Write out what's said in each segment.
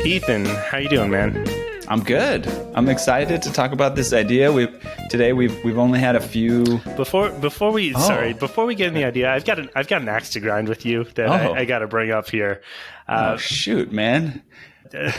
Ethan, how you doing, man? I'm good. I'm excited to talk about this idea. We've only had a few. Before we get in the idea, I've got an axe to grind with you that I got to bring up here. Shoot, man.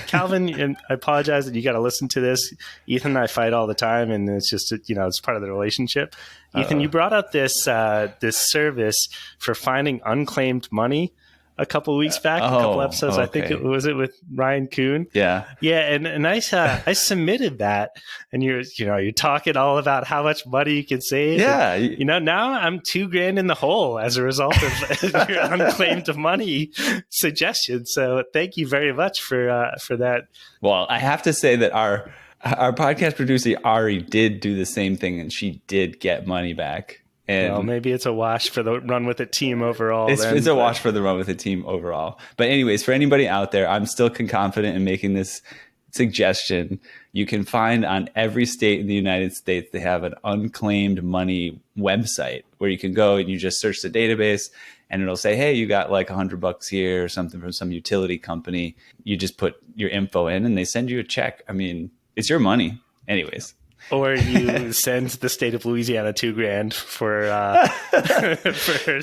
Calvin, and I apologize that you got to listen to this. Ethan and I fight all the time, and it's just it's part of the relationship. Ethan, you brought up this service for finding unclaimed money a couple weeks back, a couple episodes. Okay. I think it was with Ryan Kuhn. Yeah. And I submitted that, and you're talking all about how much money you can save. Yeah. And, now I'm $2,000 in the hole as a result of your unclaimed money suggestion. So thank you very much for that. Well, I have to say that our podcast producer Ari did do the same thing, and she did get money back. And maybe it's a wash for the Run With It team overall. It's a wash for the Run With It team overall. But anyways, for anybody out there, I'm still confident in making this suggestion. You can find on every state in the United States, they have an Unclaimed Money website where you can go and you just search the database and it'll say, hey, you got like $100 here or something from some utility company. You just put your info in and they send you a check. I mean, it's your money. Anyways. Or you send the state of Louisiana $2,000 for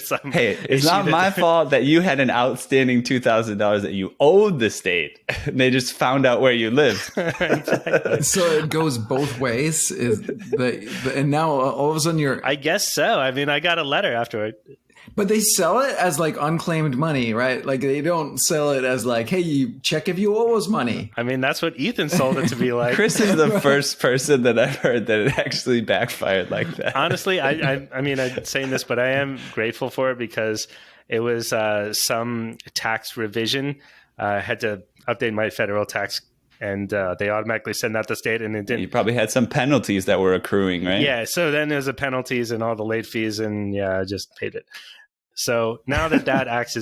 some. Hey, it's not my fault that you had an outstanding $2,000 that you owed the state. They just found out where you live. Exactly. So it goes both ways. And now all of a sudden I guess so. I mean, I got a letter afterward. But they sell it as like unclaimed money, right? Like they don't sell it as like, hey, you check if you owe us money. I mean, that's what Ethan sold it to be like. Chris is the first person that I've heard that it actually backfired like that. Honestly, I mean, I'm saying this, but I am grateful for it because it was some tax revision. I had to update my federal tax and they automatically send that to state, and it didn't. You probably had some penalties that were accruing, right? Yeah, so then there's the penalties and all the late fees, and yeah, I just paid it. So now that axe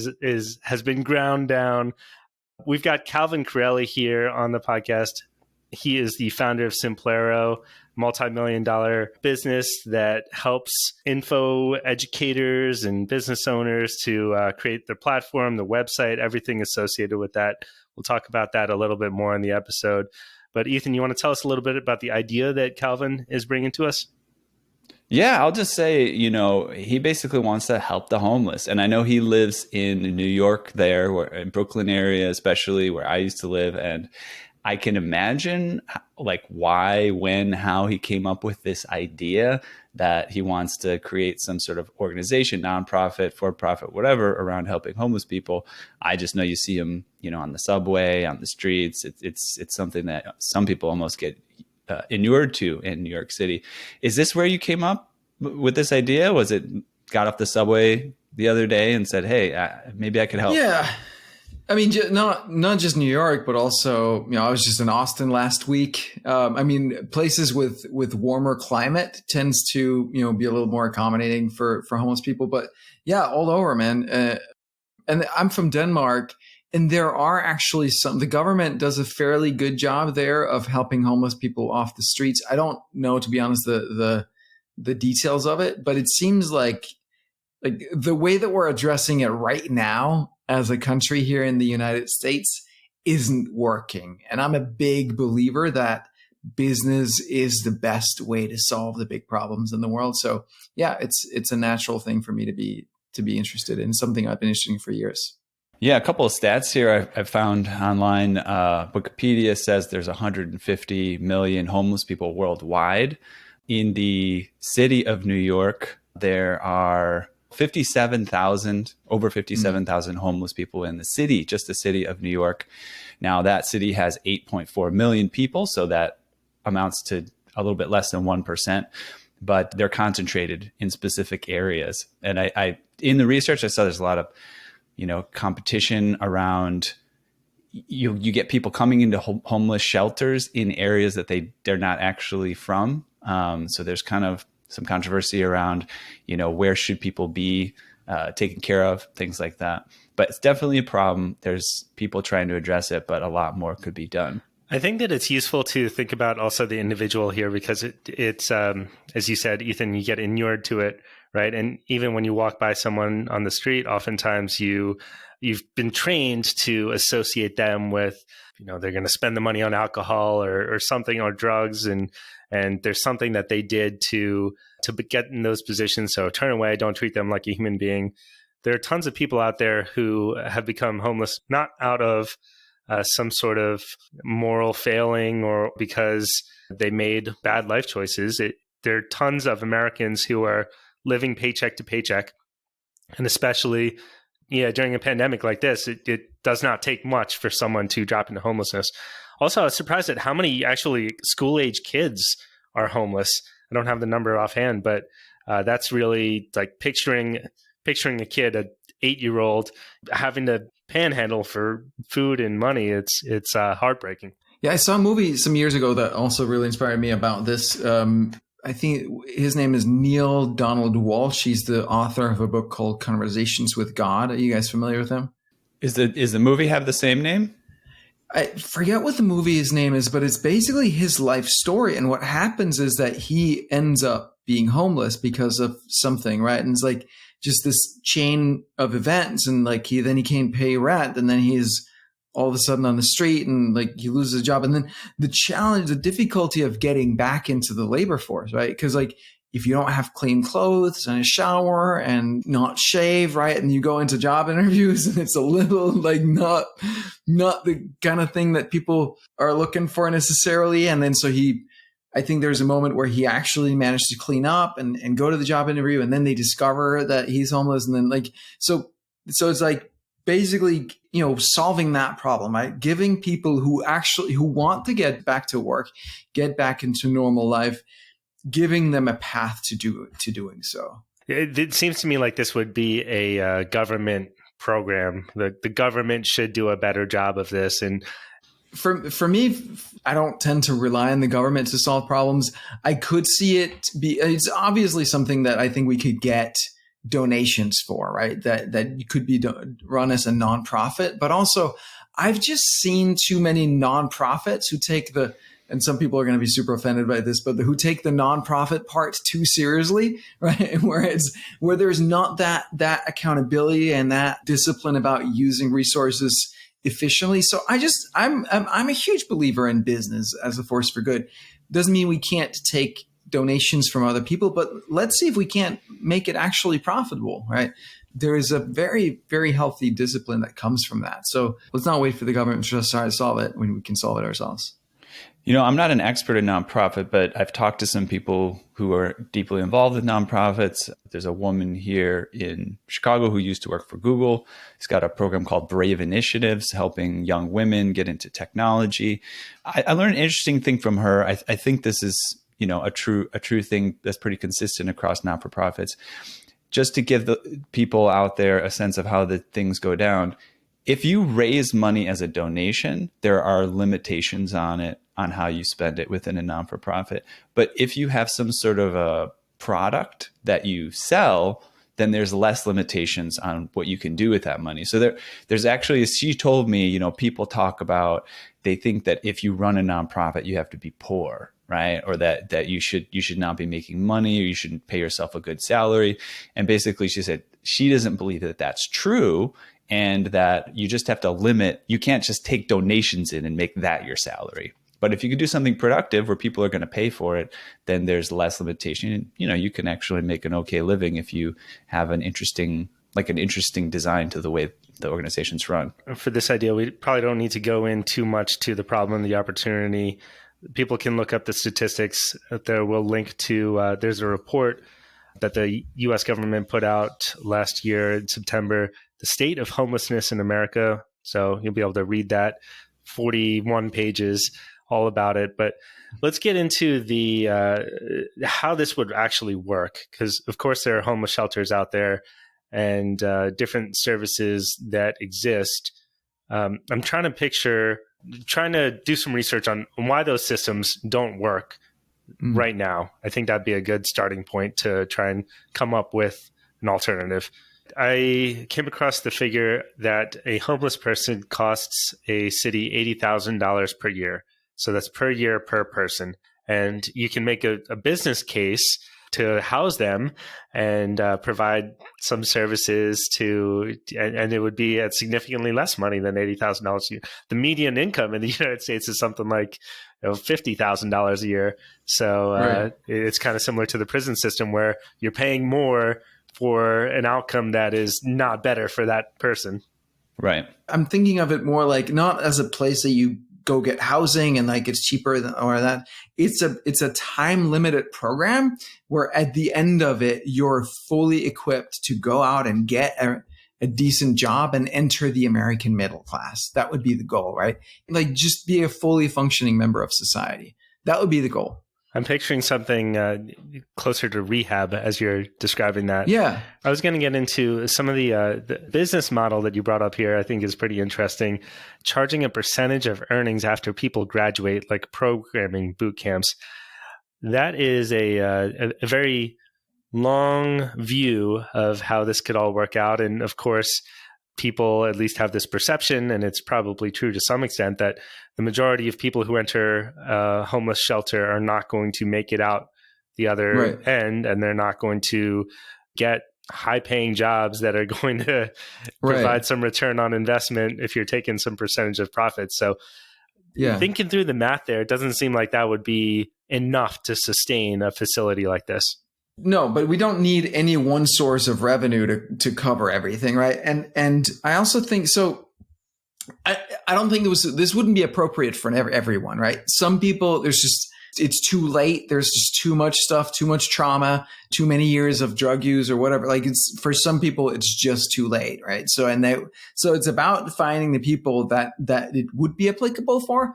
has been ground down, we've got Calvin Correli here on the podcast. He is the founder of Simplero, multi-million-dollar business that helps info educators and business owners to create their platform, the website, everything associated with that. We'll talk about that a little bit more in the episode. But Ethan, you want to tell us a little bit about the idea that Calvin is bringing to us? Yeah, I'll just say, he basically wants to help the homeless. And I know he lives in New York there, in Brooklyn area, especially where I used to live. And I can imagine like why, when, how he came up with this idea that he wants to create some sort of organization, nonprofit, for-profit, whatever, around helping homeless people. I just know you see him, on the subway, on the streets. It's something that some people almost get inured to in New York City. Is this where you came up with this idea? Was it got off the subway the other day and said, hey, maybe I could help? Yeah. I mean, not just New York, but also, I was just in Austin last week. I mean, places with warmer climate tends to, be a little more accommodating for homeless people. But yeah, all over, man. And I'm from Denmark, and there are actually the government does a fairly good job there of helping homeless people off the streets. I don't know, to be honest, the details of it, but it seems like the way that we're addressing it right now as a country here in the United States isn't working. And I'm a big believer that business is the best way to solve the big problems in the world. So yeah, it's a natural thing for me to be interested in, something I've been interested in for years. Yeah, a couple of stats here I found online. Wikipedia says there's 150 million homeless people worldwide. In the city of New York, there are over 57,000 homeless people in the city, just the city of New York. Now, that city has 8.4 million people, so that amounts to a little bit less than 1%, but they're concentrated in specific areas. And I in the research, I saw there's a lot of, competition around you get people coming into homeless shelters in areas that they're not actually from. So there's kind of some controversy around, where should people be taken care of, things like that. But it's definitely a problem. There's people trying to address it, but a lot more could be done. I think that it's useful to think about also the individual here because it's as you said, Ethan, you get inured to it, right? And even when you walk by someone on the street, oftentimes you've been trained to associate them with they're going to spend the money on alcohol or something, or drugs, and there's something that they did to get in those positions. So turn away, don't treat them like a human being. There are tons of people out there who have become homeless, not out of some sort of moral failing or because they made bad life choices. There are tons of Americans who are living paycheck to paycheck. And especially, during a pandemic like this, it does not take much for someone to drop into homelessness. Also, I was surprised at how many actually school-age kids are homeless. I don't have the number offhand, but that's really like picturing a kid, an 8-year-old, having to panhandle for food and money. It's heartbreaking. Yeah, I saw a movie some years ago that also really inspired me about this. I think his name is Neil Donald Walsh. He's the author of a book called Conversations with God. Are you guys familiar with him? Is the movie have the same name? I forget what the movie's name is, but it's basically his life story. And what happens is that he ends up being homeless because of something, right? And it's like just this chain of events, and like he can't pay rent, and then he's all of a sudden on the street, and like he loses his job. And then the difficulty of getting back into the labor force, right? Because like if you don't have clean clothes and a shower and not shave, right? And you go into job interviews and it's a little like not the kind of thing that people are looking for necessarily. And then I think there's a moment where he actually managed to clean up and go to the job interview, and then they discover that he's homeless. And then like, so it's like basically, solving that problem, right? Giving people who want to get back to work, get back into normal life, giving them a path to doing so. It seems to me like this would be a government program. The government should do a better job of this. And for me, I don't tend to rely on the government to solve problems. I could see it's obviously something that I think we could get donations for, right? That could be run as a nonprofit. But also, I've just seen too many nonprofits who take and some people are going to be super offended by this, but who take the nonprofit part too seriously, right? Where there's not that accountability and that discipline about using resources efficiently. So I'm a huge believer in business as a force for good. Doesn't mean we can't take donations from other people, but let's see if we can't make it actually profitable, right? There is a very, very healthy discipline that comes from that. So let's not wait for the government to try to solve it when we can solve it ourselves. I'm not an expert in nonprofit, but I've talked to some people who are deeply involved with nonprofits. There's a woman here in Chicago who used to work for Google. She's got a program called Brave Initiatives, helping young women get into technology. I learned an interesting thing from her. I think this is, a true thing that's pretty consistent across not-for-profits. Just to give the people out there a sense of how the things go down. If you raise money as a donation, there are limitations on it, on how you spend it within a non-for-profit. But if you have some sort of a product that you sell, then there's less limitations on what you can do with that money. So there's actually, as she told me, people talk about, they think that if you run a nonprofit, you have to be poor, right? Or that you should not be making money, or you shouldn't pay yourself a good salary. And basically she said she doesn't believe that that's true, and that you just have to limit, you can't just take donations in and make that your salary. But if you could do something productive where people are going to pay for it, then there's less limitation. You can actually make an okay living if you have an interesting design to the way the organization's run. For this idea, we probably don't need to go in too much to the problem and the opportunity. People can look up the statistics there. We'll link to, there's a report that the U.S. government put out last year in September, the state of homelessness in America. So you'll be able to read that, 41 pages, all about it. But let's get into the how this would actually work, because of course there are homeless shelters out there and different services that exist. I'm trying to do some research on why those systems don't work right now. I think that'd be a good starting point to try and come up with an alternative. I came across the figure that a homeless person costs a city $80,000 per year. So that's per year per person. And you can make a business case to house them and provide some services and it would be at significantly less money than $80,000 a year. The median income in the United States is something like $50,000 a year. So it's kind of similar to the prison system where you're paying more for an outcome that is not better for that person. Right. I'm thinking of it more like not as a place that you go get housing and like it's cheaper or that. It's a time limited program where at the end of it, you're fully equipped to go out and get a decent job and enter the American middle class. That would be the goal, right? Like just be a fully functioning member of society. That would be the goal. I'm picturing something closer to rehab as you're describing that. Yeah. I was going to get into some of the business model that you brought up here. I think is pretty interesting. Charging a percentage of earnings after people graduate, like programming boot camps. That is a very long view of how this could all work out. And of course, people at least have this perception, and it's probably true to some extent, that the majority of people who enter a homeless shelter are not going to make it out the other end, and they're not going to get high-paying jobs that are going to provide some return on investment if you're taking some percentage of profits. So thinking through the math there, it doesn't seem like that would be enough to sustain a facility like this. No, but we don't need any one source of revenue to cover everything, right? And I also think so. I don't think this wouldn't be appropriate for everyone, right? Some people, it's too late. There's just too much stuff, too much trauma, too many years of drug use or whatever. Like it's for some people, it's just too late, right? So it's about finding the people that it would be applicable for.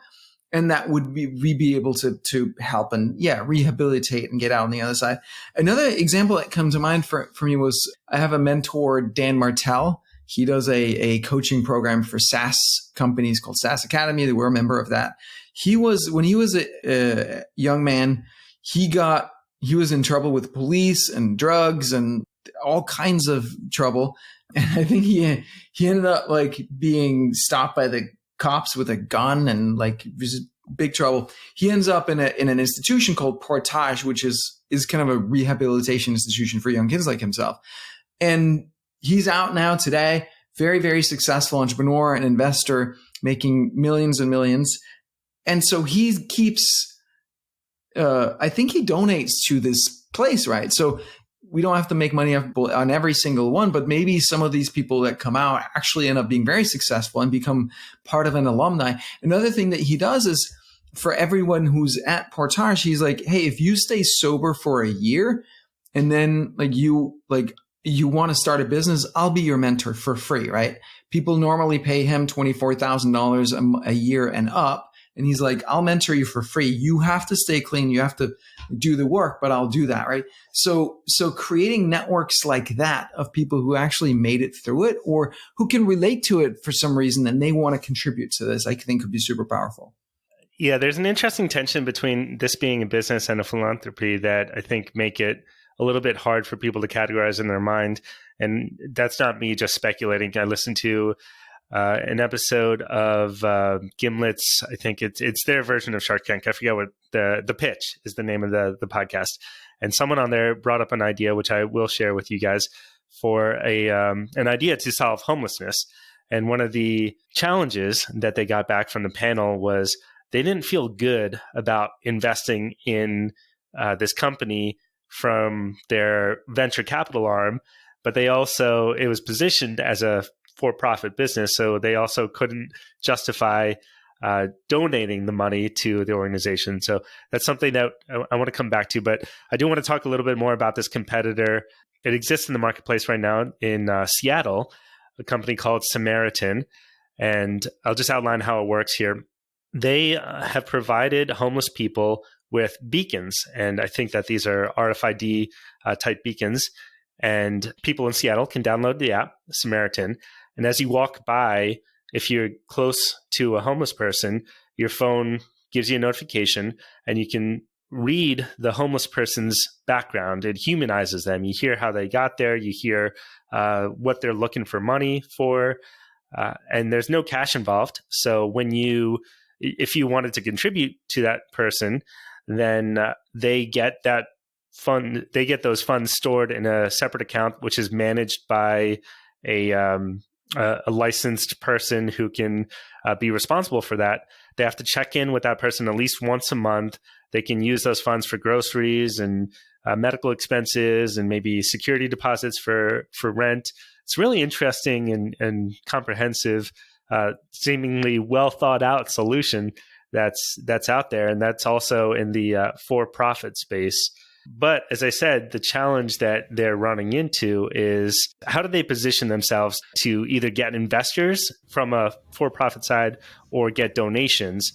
And that would we be able to help and rehabilitate and get out on the other side. Another example that comes to mind for me was I have a mentor, Dan Martell. He does a coaching program for SaaS companies called SaaS Academy. We're a member of that. When he was a young man, he was in trouble with police and drugs and all kinds of trouble. And I think he ended up like being stopped by the cops with a gun and like was big trouble. He ends up in an institution called Portage, which is kind of a rehabilitation institution for young kids like himself. And he's out now today, very, very successful entrepreneur and investor, making millions and millions. And so he keeps, I think he donates to this place, right? So we don't have to make money on every single one, but maybe some of these people that come out actually end up being very successful and become part of an alumni. Another thing that he does is for everyone who's at Portage, he's like, hey, if you stay sober for a year and then you want to start a business, I'll be your mentor for free, right? People normally pay him $24,000 a year and up. And he's like, I'll mentor you for free. You have to stay clean. You have to do the work, but I'll do that, right? So creating networks like that of people who actually made it through it or who can relate to it for some reason and they want to contribute to this, I think could be super powerful. Yeah, there's an interesting tension between this being a business and a philanthropy that I think make it a little bit hard for people to categorize in their mind. And that's not me just speculating. I listened to an episode of Gimlet's, I think it's their version of Shark Tank. I forget what the pitch is the name of the podcast. And someone on there brought up an idea, which I will share with you guys, for an idea to solve homelessness. And one of the challenges that they got back from the panel was they didn't feel good about investing in this company from their venture capital arm, but it was positioned as a for-profit business, so they also couldn't justify donating the money to the organization. So that's something that I want to come back to, but I do want to talk a little bit more about this competitor. It exists in the marketplace right now in Seattle, a company called Samaritan, and I'll just outline how it works here. They have provided homeless people with beacons, and I think that these are RFID type beacons, and people in Seattle can download the app, Samaritan, and as you walk by, if you're close to a homeless person, your phone gives you a notification and you can read the homeless person's background. It humanizes them. You hear how they got there. You hear what they're looking for money for, and there's no cash involved. So if you wanted to contribute to that person, then they get that they get those funds stored in a separate account, which is managed by a licensed person who can be responsible for that. They have to check in with that person at least once a month. They can use those funds for groceries and medical expenses and maybe security deposits for rent. It's really interesting and comprehensive, seemingly well thought out solution that's out there. And that's also in the for-profit space. But as I said, the challenge that they're running into is how do they position themselves to either get investors from a for-profit side or get donations?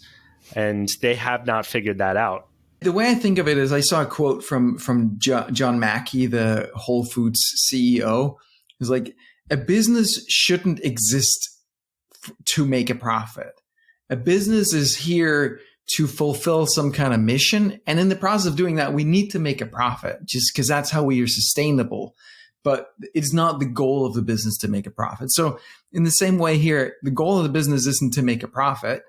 And they have not figured that out. The way I think of it is I saw a quote from John Mackey, the Whole Foods CEO. It's like, a business shouldn't exist to make a profit. A business is here to fulfill some kind of mission. And in the process of doing that, we need to make a profit just because that's how we are sustainable. But it's not the goal of the business to make a profit. So in the same way here, the goal of the business isn't to make a profit,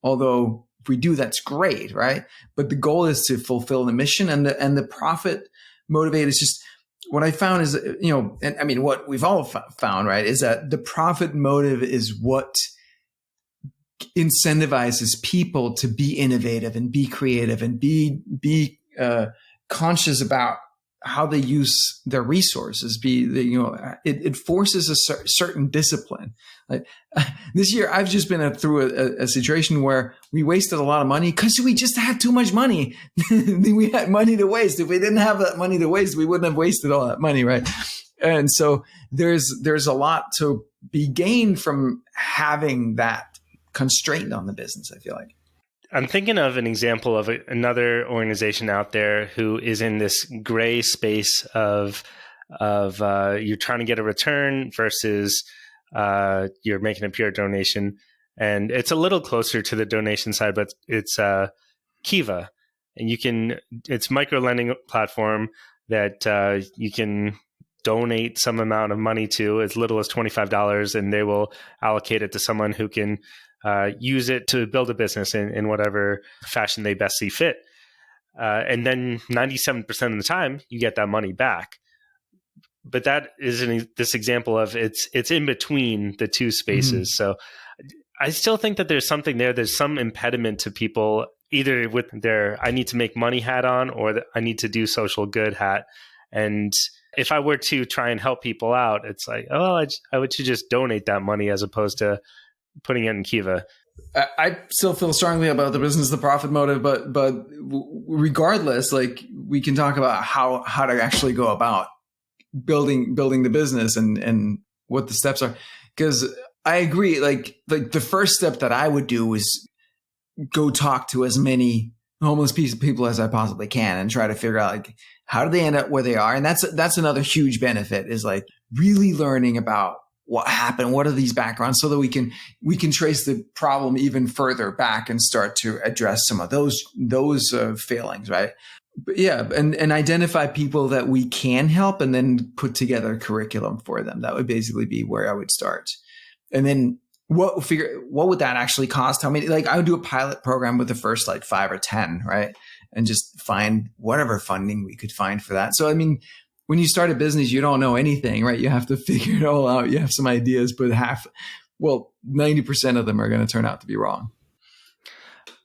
although if we do, that's great, right? But the goal is to fulfill the mission, and the profit motivate is just what I found is, and I mean, what we've all found, right, is that the profit motive is what incentivizes people to be innovative and be creative and be conscious about how they use their resources. It forces a certain discipline. Like this year, I've just been through a situation where we wasted a lot of money because we just had too much money. We had money to waste. If we didn't have that money to waste, we wouldn't have wasted all that money, right? And so there's a lot to be gained from having that constraint on the business, I feel like. I'm thinking of an example of another organization out there who is in this gray space of you're trying to get a return versus you're making a pure donation. And it's a little closer to the donation side, but it's KIVA. And it's a micro lending platform that you can donate some amount of money to, as little as $25, and they will allocate it to someone who can use it to build a business in whatever fashion they best see fit. And then 97% of the time, you get that money back. But that is this example of it's in between the two spaces. Mm-hmm. So I still think that there's something there. There's some impediment to people, either with their I need to make money hat on or I need to do social good hat. And if I were to try and help people out, it's like, I should just donate that money as opposed to putting it in KIVA. I still feel strongly about the business, the profit motive, but regardless, like we can talk about how to actually go about building the business and what the steps are. Because I agree, like the first step that I would do is go talk to as many homeless people as I possibly can and try to figure out like how do they end up where they are. And that's another huge benefit is like really learning about what happened, what are these backgrounds, so that we can trace the problem even further back and start to address some of those failings, right? But yeah, and identify people that we can help, and then put together a curriculum for them. That would basically be where I would start. And then what would that actually cost? How many? Like I would do a pilot program with the first like 5 or 10, right? And just find whatever funding we could find for that. So I mean, when you start a business, you don't know anything, right? You have to figure it all out. You have some ideas, but 90% of them are going to turn out to be wrong.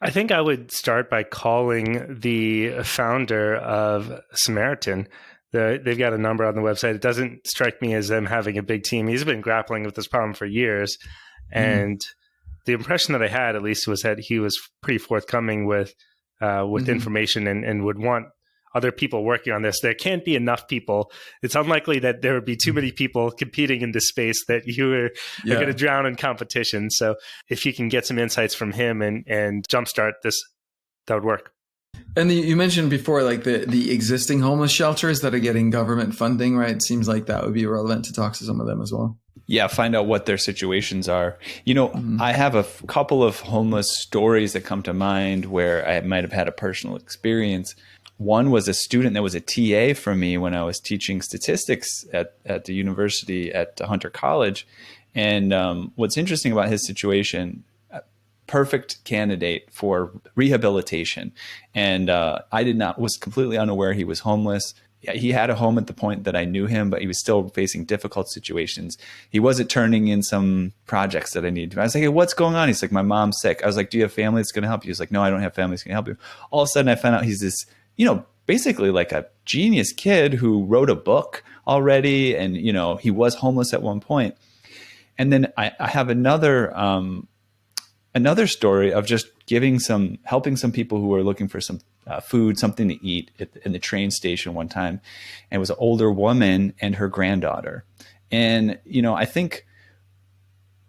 I think I would start by calling the founder of Samaritan. They've got a number on the website. It doesn't strike me as them having a big team. He's been grappling with this problem for years. And the impression that I had, at least, was that he was pretty forthcoming with information and would want other people working on this. There can't be enough people. It's unlikely that there would be too many people competing in this space that you are going to drown in competition. So if you can get some insights from him and jumpstart this, that would work. And you mentioned before, like the existing homeless shelters that are getting government funding, right? It seems like that would be relevant to talk to some of them as well. Yeah, find out what their situations are. I have a couple of homeless stories that come to mind where I might have had a personal experience. One was a student that was a TA for me when I was teaching statistics at the university at Hunter College. And what's interesting about his situation, perfect candidate for rehabilitation. And was completely unaware he was homeless. He had a home at the point that I knew him, but he was still facing difficult situations. He wasn't turning in some projects that I needed to. I was like, hey, what's going on? He's like, my mom's sick. I was like, do you have family that's going to help you? He's like, no, I don't have family that's going to help you. All of a sudden I found out he's this, basically like a genius kid who wrote a book already. And, he was homeless at one point. And then I have another story of just helping some people who were looking for some food, something to eat in the train station one time. And it was an older woman and her granddaughter. And, I think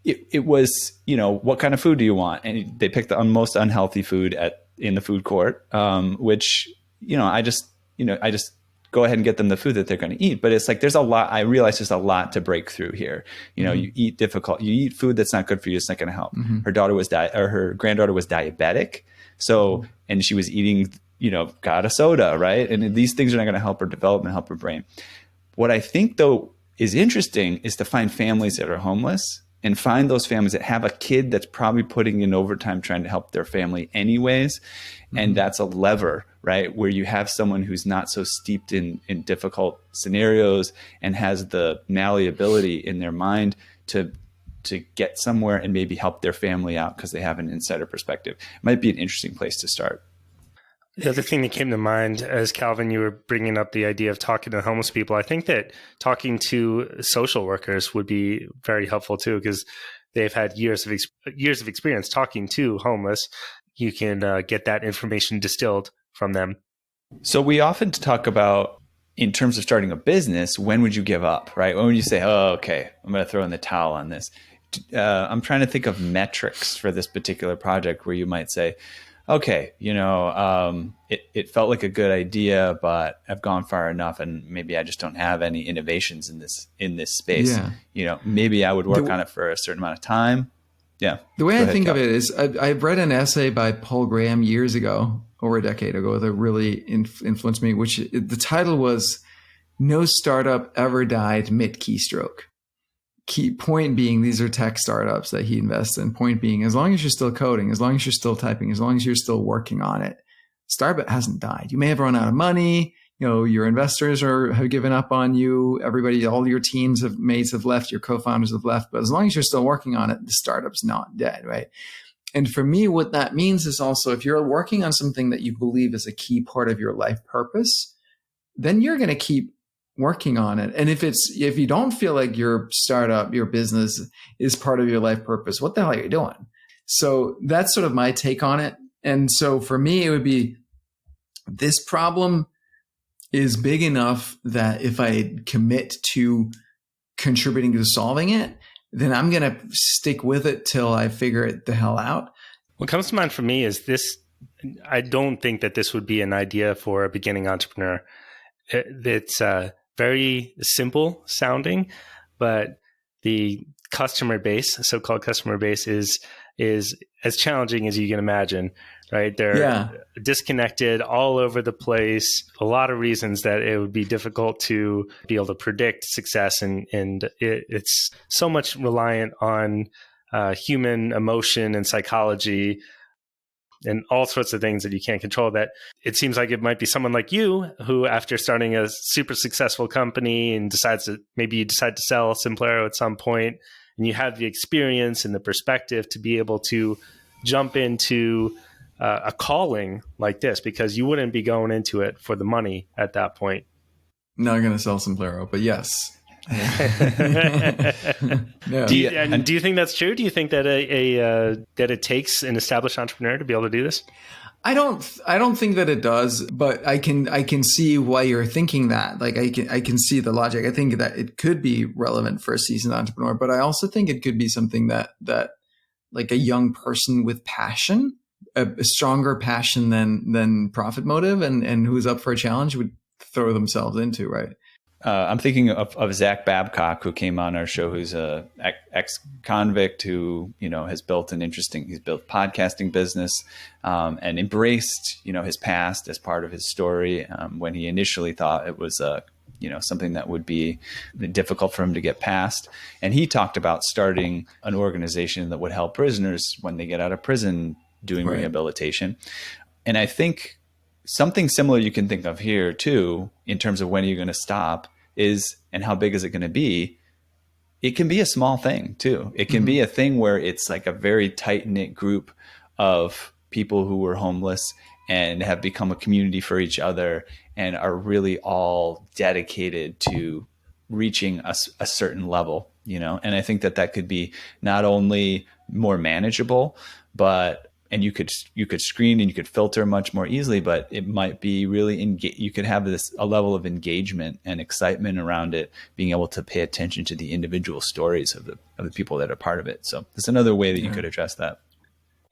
it was, what kind of food do you want? And they picked the most unhealthy food in the food court, which, I just go ahead and get them the food that they're going to eat. But it's like, there's a lot, I realize there's a lot to break through here. You eat food that's not good for you. It's not going to help. Her her granddaughter was diabetic. So, and she was eating, got a soda, right? And these things are not going to help her development, help her brain. What I think though is interesting is to find families that are homeless and find those families that have a kid that's probably putting in overtime trying to help their family anyways. And that's a lever, right? Where you have someone who's not so steeped in difficult scenarios and has the malleability in their mind to get somewhere and maybe help their family out because they have an insider perspective. It might be an interesting place to start. The other thing that came to mind as Calvin, you were bringing up the idea of talking to homeless people. I think that talking to social workers would be very helpful too, because they've had years of experience talking to homeless. You can get that information distilled from them. So we often talk about, in terms of starting a business, when would you give up, right? When would you say, oh, okay, I'm going to throw in the towel on this? I'm trying to think of metrics for this particular project where you might say, okay, it felt like a good idea, but I've gone far enough and maybe I just don't have any innovations in this space. Yeah. Maybe I would work on it for a certain amount of time. Yeah. The way I think of it is I've read an essay by Paul Graham years ago, over a decade ago, that really influenced me, which the title was No Startup Ever Died Mid-Keystroke. Key point being, these are tech startups that he invests in. Point being, as long as you're still coding, as long as you're still typing, as long as you're still working on it, startup hasn't died. You may have run out of money. Your investors have given up on you. Everybody, all your mates have left. Your co-founders have left. But as long as you're still working on it, the startup's not dead, right? And for me, what that means is also, if you're working on something that you believe is a key part of your life purpose, then you're going to keep working on it. And if you don't feel like your startup, your business is part of your life purpose, what the hell are you doing? So that's sort of my take on it. And so for me, it would be, this problem is big enough that if I commit to contributing to solving it, then I'm going to stick with it till I figure it the hell out. What comes to mind for me is this. I don't think that this would be an idea for a beginning entrepreneur. It's very simple sounding, but the customer base, so-called customer base, is as challenging as you can imagine, right? They're disconnected all over the place. A lot of reasons that it would be difficult to be able to predict success, and it's so much reliant on human emotion and psychology and all sorts of things that you can't control, that it seems like it might be someone like you who, after starting a super successful company and maybe you decide to sell Simplero at some point, and you have the experience and the perspective to be able to jump into a calling like this, because you wouldn't be going into it for the money at that point. Not going to sell Simplero, but yes. No. Do you think that's true? Do you think that that it takes an established entrepreneur to be able to do this? I don't think that it does, but I can see why you're thinking that. Like I can see the logic. I think that it could be relevant for a seasoned entrepreneur, but I also think it could be something that like a young person with passion, a stronger passion than profit motive, and who's up for a challenge would throw themselves into, right? I'm thinking of Zach Babcock, who came on our show, who's a ex-convict who, has built he's built podcasting business, and embraced, his past as part of his story, when he initially thought it was something that would be difficult for him to get past. And he talked about starting an organization that would help prisoners when they get out of prison doing rehabilitation. And I think something similar you can think of here too, in terms of when you're going to stop is, and how big is it going to be? It can be a small thing too. It can be a thing where it's like a very tight knit group of people who were homeless and have become a community for each other and are really all dedicated to reaching a certain level, and I think that could be not only more manageable, and you could screen and you could filter much more easily, but it might be really you could have a level of engagement and excitement around it, being able to pay attention to the individual stories of the people that are part of it. So that's another way that you could address that.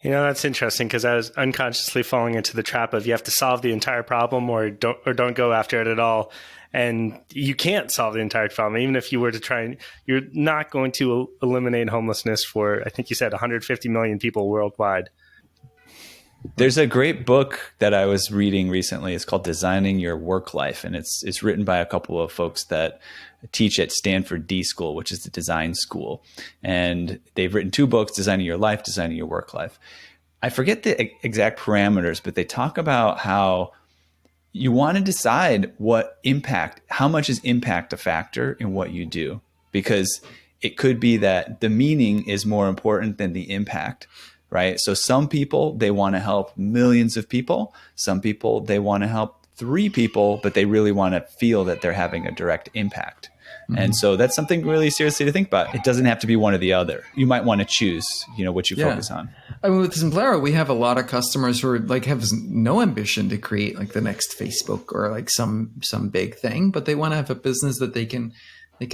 That's interesting, because I was unconsciously falling into the trap of you have to solve the entire problem or don't go after it at all. And you can't solve the entire problem. Even if you were to try, you're not going to eliminate homelessness for, I think you said 150 million people worldwide. There's a great book that I was reading recently. It's called Designing Your Work Life. And it's written by a couple of folks that teach at Stanford D School, which is the design school. And they've written 2 books, Designing Your Life, Designing Your Work Life. I forget the exact parameters, but they talk about how you want to decide how much is impact a factor in what you do, because it could be that the meaning is more important than the impact. Right. So some people, they want to help millions of people. Some people, they want to help 3 people, but they really want to feel that they're having a direct impact. And so that's something really seriously to think about. It doesn't have to be one or the other. You might want to choose, what you focus on. I mean, with Simplera, we have a lot of customers who are have no ambition to create the next Facebook or some big thing, but they want to have a business that they can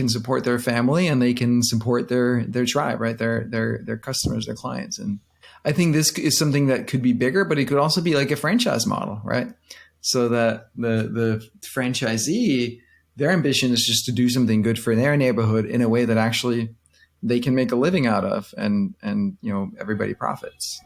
support their family and they can support their tribe, right? Their customers, their clients. And I think this is something that could be bigger, but it could also be like a franchise model, right? So that the franchisee, their ambition is just to do something good for their neighborhood in a way that actually they can make a living out of, and everybody profits.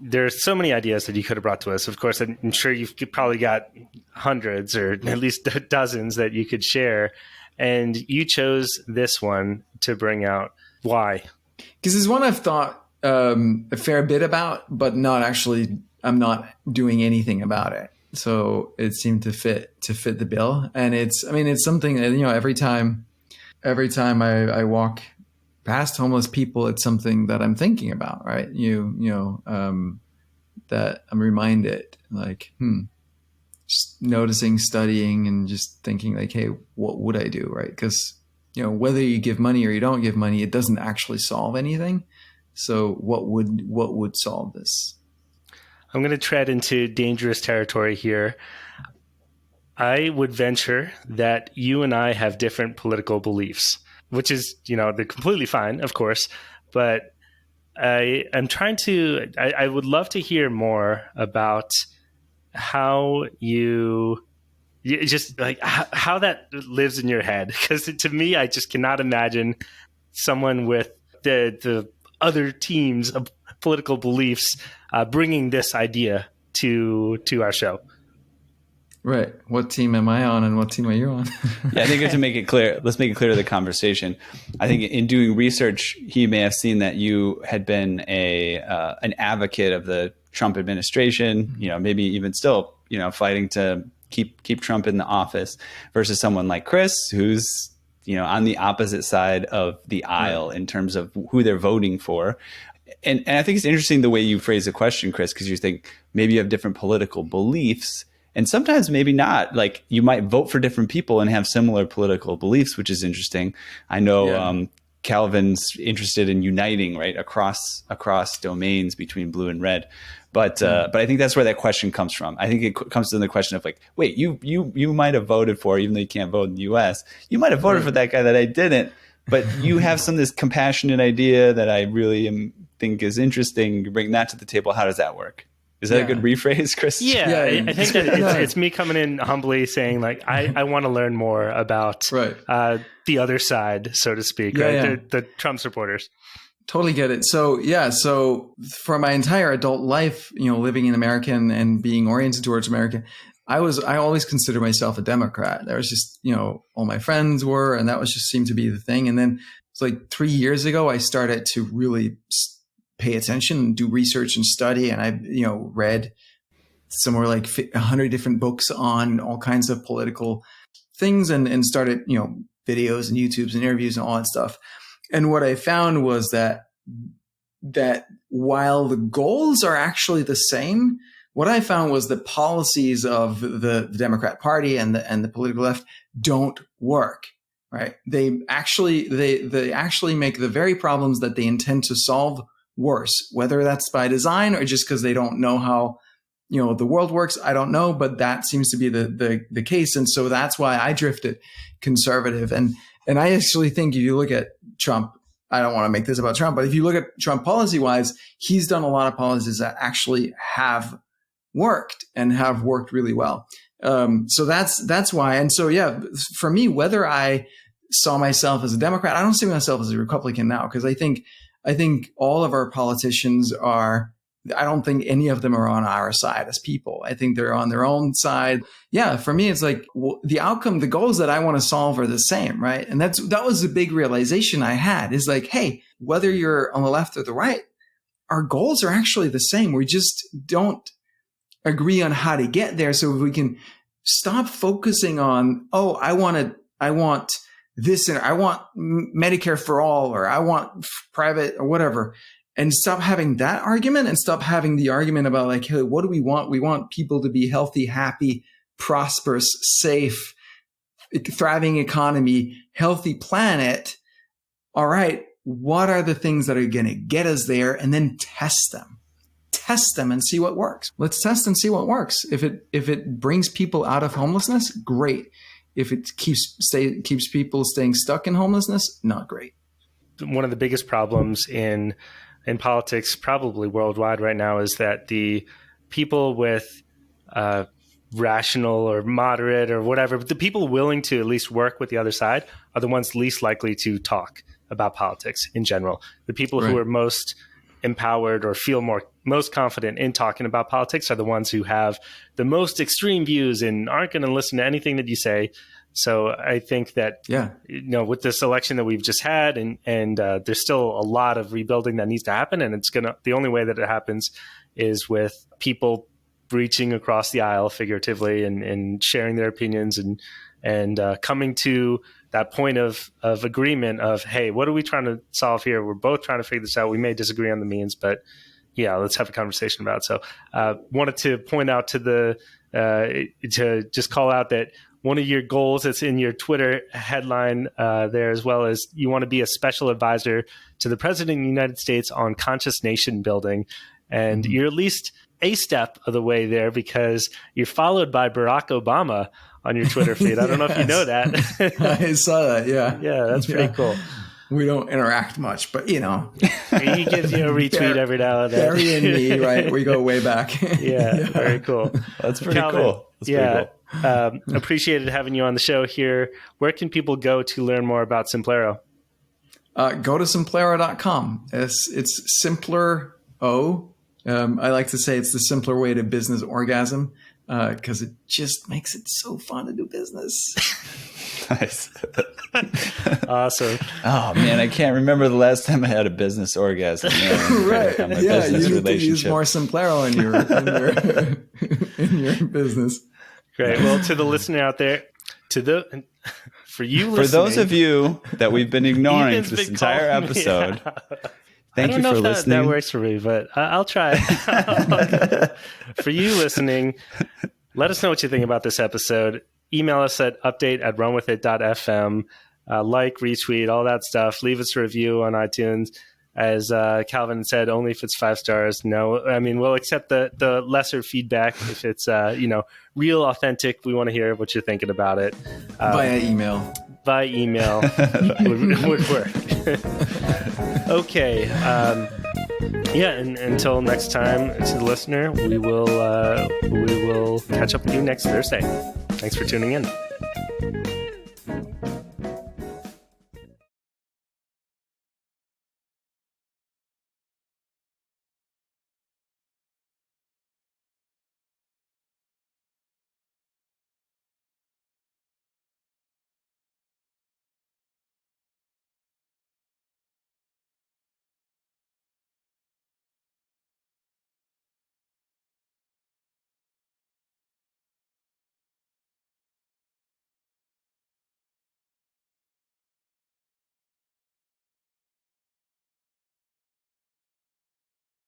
There's so many ideas that you could have brought to us. Of course, I'm sure you've probably got hundreds or at least dozens that you could share. And you chose this one to bring out. Why? Because it's one I've thought a fair bit about, but I'm not doing anything about it. So it seemed to fit the bill. And it's something that, every time I walk past homeless people, it's something that I'm thinking about, right? That I'm reminded, just noticing, studying, and just thinking hey, what would I do, right? Because, whether you give money or you don't give money, it doesn't actually solve anything. So what would solve this? I'm going to tread into dangerous territory here. I would venture that you and I have different political beliefs, which is, they're completely fine, of course. But I would love to hear more about how you just how that lives in your head. Because to me, I just cannot imagine someone with the other teams of political beliefs bringing this idea to our show. Right. What team am I on and what team are you on? Yeah, I think let's make it clear to the conversation. I think in doing research, he may have seen that you had been an advocate of the Trump administration, maybe even still, fighting to keep Trump in the office, versus someone like Chris, who's on the opposite side of the aisle in terms of who they're voting for. And I think it's interesting the way you phrase the question, Chris, because you think maybe you have different political beliefs, and sometimes maybe not. You might vote for different people and have similar political beliefs, which is interesting. I know Calvin's interested in uniting across domains between blue and red. But I think that's where that question comes from. I think it comes to the question of wait, you might have voted for, even though you can't vote in the U.S., you might have voted for that guy that I didn't, but you have this compassionate idea that I really think is interesting. You bring that to the table. How does that work? Is that a good rephrase, Chris? Yeah, I think that it's me coming in humbly saying I want to learn more about the other side, so to speak, the Trump supporters. Totally get it. So for my entire adult life, living in America and being oriented towards America, I always considered myself a Democrat. There was just, all my friends were, and that was just seemed to be the thing. And then it's like 3 years ago, I started to really pay attention and do research and study. And I, read somewhere like 100 different books on all kinds of political things and started, videos and YouTubes and interviews and all that stuff. And what I found was that while the goals are actually the same, what I found was the policies of the Democrat Party and the political left don't work, right? They actually make the very problems that they intend to solve worse, whether that's by design or just because they don't know how, the world works. I don't know, but that seems to be the case. And so that's why I drifted conservative. And I actually think if you look at Trump, I don't want to make this about Trump, but if you look at Trump policy-wise, he's done a lot of policies that actually have worked and have worked really well. So that's why. And so, yeah, for me, whether I saw myself as a Democrat, I don't see myself as a Republican now, because I think all of our politicians are, I don't think any of them are on our side as people. I think they're on their own side. Yeah, for me, it's like the outcome, the goals that I want to solve are the same, right? And that was the big realization I had is like, hey, whether you're on the left or the right, our goals are actually the same. We just don't agree on how to get there. So if we can stop focusing on, I want this, and I want Medicare for all, or I want private or whatever, and stop having that argument and stop having the argument about like, hey, what do we want? We want people to be healthy, happy, prosperous, safe, thriving economy, healthy planet. All right. What are the things that are going to get us there? And then test them and see what works. Let's test and see what works. If it brings people out of homelessness, great. If it keeps people staying stuck in homelessness, not great. One of the biggest problems in politics, probably worldwide right now, is that the people with rational or moderate or whatever, the people willing to at least work with the other side are the ones least likely to talk about politics in general. The people who are most empowered or feel most confident in talking about politics are the ones who have the most extreme views and aren't going to listen to anything that you say. So I think that, with this election that we've just had and there's still a lot of rebuilding that needs to happen. And the only way that it happens is with people reaching across the aisle figuratively and sharing their opinions and coming to that point of agreement of, hey, what are we trying to solve here? We're both trying to figure this out. We may disagree on the means, but yeah, let's have a conversation about it. So wanted to point out to just call out that one of your goals that's in your Twitter headline there, as well as you want to be a special advisor to the President of the United States on conscious nation building. And you're at least a step of the way there because you're followed by Barack Obama on your Twitter feed. I don't know if you know that. I saw that. Yeah. Yeah, that's pretty cool. We don't interact much, but he gives you a retweet every now and then. Barry and me, right? We go way back. Yeah, very cool. That's pretty cool. That's pretty cool. Appreciated having you on the show here. Where can people go to learn more about Simplero? Go to simplero.com. It's simpler. I like to say it's the simpler way to business orgasm because it just makes it so fun to do business. Nice. Awesome. Oh man, I can't remember the last time I had a business orgasm. Right. Yeah, you need to use more Simplero in your business. Great. Well, to the listener out there, for you listening, for those of you that we've been ignoring this entire episode, thank you for listening. That works for me, but I'll try. For you listening, let us know what you think about this episode. Email us at update@runwithit.fm. Like, retweet, all that stuff. Leave us a review on iTunes. As Calvin said, only if it's 5 stars. No, I mean, we'll accept the lesser feedback if it's, real, authentic. We want to hear what you're thinking about it. Via email. By email would work. Okay. And until next time, to the listener, we will catch up with you next Thursday. Thanks for tuning in.